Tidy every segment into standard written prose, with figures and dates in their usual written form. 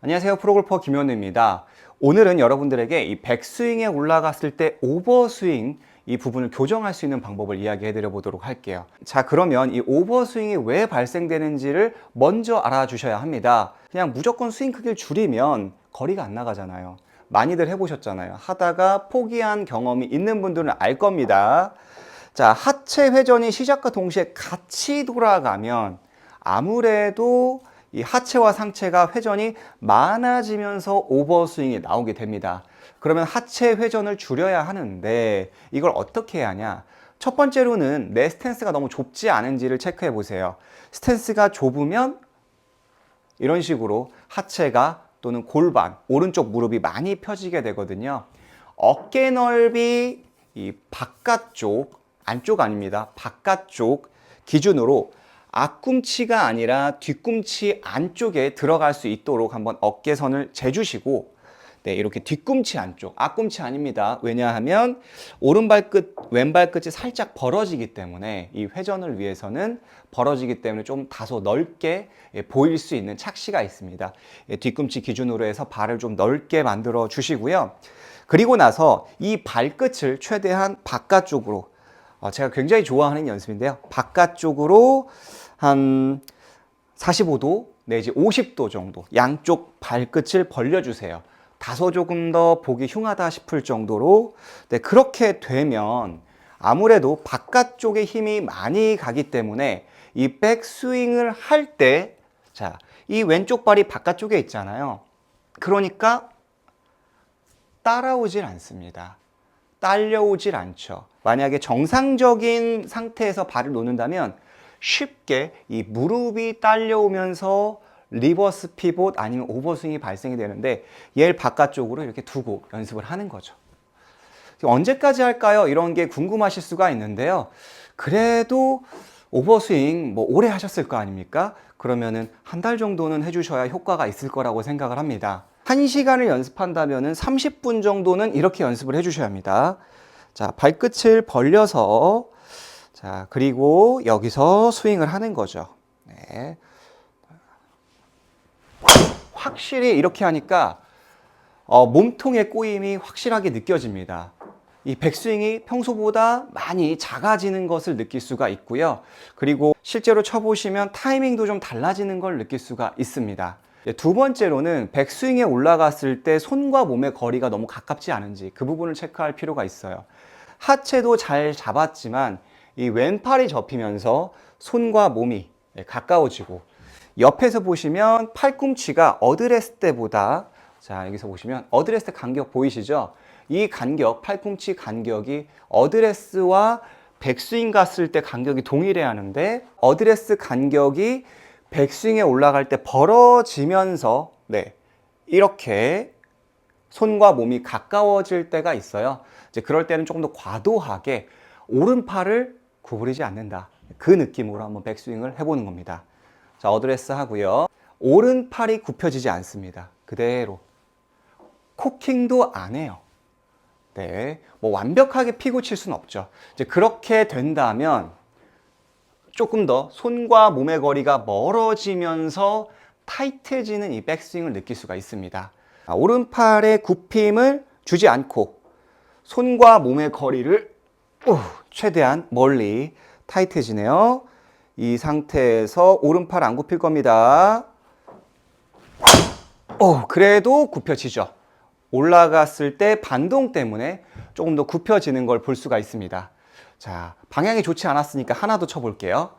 안녕하세요. 프로골퍼 김현우입니다. 오늘은 여러분들에게 이 백스윙에 올라갔을 때 오버스윙 이 부분을 교정할 수 있는 방법을 이야기해 드려 보도록 할게요. 자, 그러면 이 오버스윙이 왜 발생되는지를 먼저 알아주셔야 합니다. 그냥 무조건 스윙 크기를 줄이면 거리가 안 나가잖아요. 많이들 해보셨잖아요. 하다가 포기한 경험이 있는 분들은 알 겁니다. 자, 하체 회전이 시작과 동시에 같이 돌아가면 아무래도 이 하체와 상체가 회전이 많아지면서 오버스윙이 나오게 됩니다. 그러면 하체 회전을 줄여야 하는데 이걸 어떻게 해야 하냐? 첫 번째로는 내 스탠스가 너무 좁지 않은지를 체크해 보세요. 스탠스가 좁으면 이런 식으로 하체가 또는 골반, 오른쪽 무릎이 많이 펴지게 되거든요. 어깨 넓이 이 바깥쪽, 안쪽 아닙니다. 바깥쪽 기준으로 앞꿈치가 아니라 뒤꿈치 안쪽에 들어갈 수 있도록 한번 어깨선을 재주시고, 네, 이렇게 뒤꿈치 안쪽, 앞꿈치 아닙니다. 왜냐하면 오른발끝, 왼발끝이 살짝 벌어지기 때문에 이 회전을 위해서는 벌어지기 때문에 좀 다소 넓게 보일 수 있는 착시가 있습니다. 뒤꿈치 기준으로 해서 발을 좀 넓게 만들어 주시고요. 그리고 나서 이 발끝을 최대한 바깥쪽으로, 제가 굉장히 좋아하는 연습인데요. 바깥쪽으로 한 45도 내지 50도 정도 양쪽 발끝을 벌려주세요. 다소 조금 더 보기 흉하다 싶을 정도로. 네, 그렇게 되면 아무래도 바깥쪽에 힘이 많이 가기 때문에 이 백스윙을 할 때, 자, 이 왼쪽 발이 바깥쪽에 있잖아요. 그러니까 따라오질 않습니다. 딸려오질 않죠. 만약에 정상적인 상태에서 발을 놓는다면 쉽게 이 무릎이 딸려오면서 리버스 피봇 아니면 오버스윙이 발생이 되는데, 얘를 바깥쪽으로 이렇게 두고 연습을 하는 거죠. 언제까지 할까요? 이런 게 궁금하실 수가 있는데요. 그래도 오버스윙 뭐 오래 하셨을 거 아닙니까? 그러면은 한 달 정도는 해주셔야 효과가 있을 거라고 생각을 합니다. 1시간을 연습한다면은 30분 정도는 이렇게 연습을 해주셔야 합니다. 자, 발끝을 벌려서, 자, 그리고 여기서 스윙을 하는 거죠. 네. 확실히 이렇게 하니까 몸통의 꼬임이 확실하게 느껴집니다. 이 백스윙이 평소보다 많이 작아지는 것을 느낄 수가 있고요. 그리고 실제로 쳐보시면 타이밍도 좀 달라지는 걸 느낄 수가 있습니다. 두 번째로는 백스윙에 올라갔을 때 손과 몸의 거리가 너무 가깝지 않은지 그 부분을 체크할 필요가 있어요. 하체도 잘 잡았지만 이 왼팔이 접히면서 손과 몸이 가까워지고, 옆에서 보시면 팔꿈치가 어드레스 때보다, 자, 여기서 보시면 어드레스 간격 보이시죠? 이 간격, 팔꿈치 간격이 어드레스와 백스윙 갔을 때 간격이 동일해야 하는데, 어드레스 간격이 백스윙에 올라갈 때 벌어지면서, 네, 이렇게 손과 몸이 가까워질 때가 있어요. 이제 그럴 때는 조금 더 과도하게 오른팔을 구부리지 않는다. 그 느낌으로 한번 백스윙을 해보는 겁니다. 자, 어드레스 하고요. 오른팔이 굽혀지지 않습니다. 그대로. 코킹도 안 해요. 네, 뭐 완벽하게 피고 칠 수는 없죠. 이제 그렇게 된다면 조금 더 손과 몸의 거리가 멀어지면서 타이트해지는 이 백스윙을 느낄 수가 있습니다. 오른팔의 굽힘을 주지 않고 손과 몸의 거리를 최대한 멀리, 타이트해지네요. 이 상태에서 오른팔 안 굽힐 겁니다. 그래도 굽혀지죠. 올라갔을 때 반동 때문에 조금 더 굽혀지는 걸 볼 수가 있습니다. 자, 방향이 좋지 않았으니까 하나 더 쳐볼게요.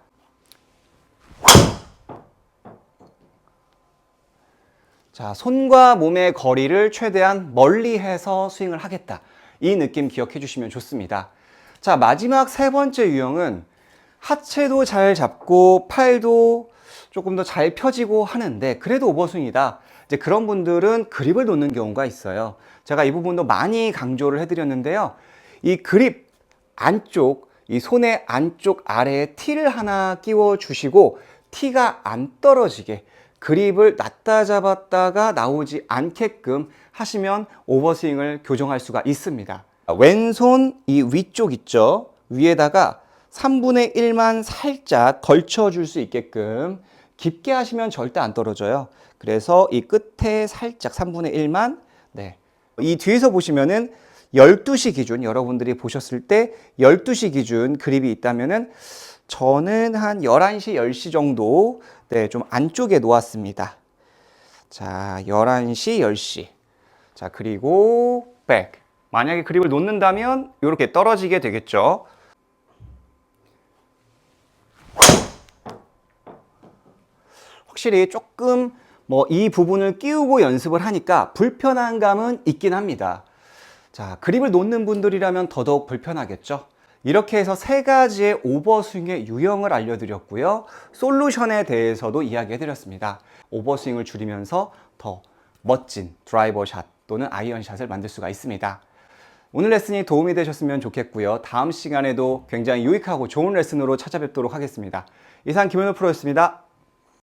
자, 손과 몸의 거리를 최대한 멀리 해서 스윙을 하겠다. 이 느낌 기억해 주시면 좋습니다. 자, 마지막 세 번째 유형은 하체도 잘 잡고 팔도 조금 더 잘 펴지고 하는데 그래도 오버스윙이다. 이제 그런 분들은 그립을 놓는 경우가 있어요. 제가 이 부분도 많이 강조를 해드렸는데요. 이 그립 안쪽, 이 손의 안쪽 아래에 티를 하나 끼워 주시고 티가 안 떨어지게 그립을 낮다 잡았다가 나오지 않게끔 하시면 오버스윙을 교정할 수가 있습니다. 왼손 이 위쪽 있죠? 위에다가 3분의 1만 살짝 걸쳐줄 수 있게끔 깊게 하시면 절대 안 떨어져요. 그래서 이 끝에 살짝 3분의 1만, 네. 이 뒤에서 보시면은 12시 기준, 여러분들이 보셨을 때 12시 기준 그립이 있다면은 저는 한 11시, 10시 정도, 네, 좀 안쪽에 놓았습니다. 자, 11시, 10시. 자, 그리고 백. 만약에 그립을 놓는다면 이렇게 떨어지게 되겠죠. 확실히 조금 이 부분을 끼우고 연습을 하니까 불편한 감은 있긴 합니다. 자, 그립을 놓는 분들이라면 더더욱 불편하겠죠. 이렇게 해서 세 가지의 오버스윙의 유형을 알려드렸고요. 솔루션에 대해서도 이야기해드렸습니다. 오버스윙을 줄이면서 더 멋진 드라이버 샷 또는 아이언 샷을 만들 수가 있습니다. 오늘 레슨이 도움이 되셨으면 좋겠고요. 다음 시간에도 굉장히 유익하고 좋은 레슨으로 찾아뵙도록 하겠습니다. 이상 김현우 프로였습니다.